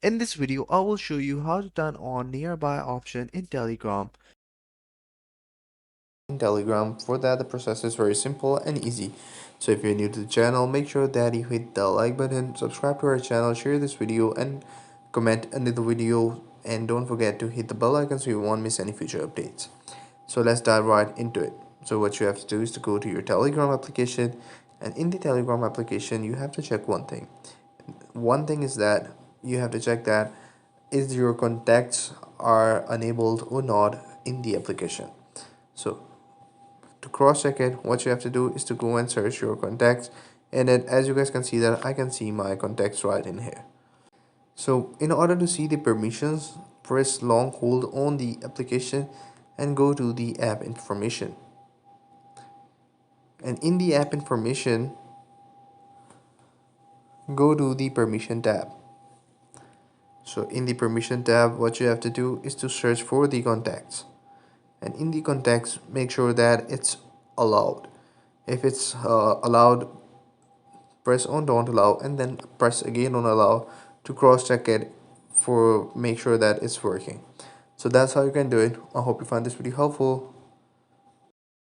In this video, I will show you how to turn on nearby option in Telegram. For that, the process is very simple and easy. So if you're new to the channel, make sure that you hit the like button, subscribe to our channel, share this video and comment under the video, and don't forget to hit the bell icon so you won't miss any future updates. So let's dive right into it. So what you have to do is to go to your Telegram application, and in the Telegram application you have to check one thing. One thing is that you have to check that is your contacts are enabled or not in the application. So to cross check it, what you have to do is to go and search your contacts, and then as you guys can see that I can see my contacts right in here. So in order to see the permissions, press long hold on the application and go to the app information, and in the app information go to the permission tab. So in the permission tab, what you have to do is to search for the contacts, and in the contacts make sure that it's allowed. If it's allowed, press on don't allow and then press again on allow to cross check it for make sure that it's working. So that's how you can do it. I hope you find this video helpful.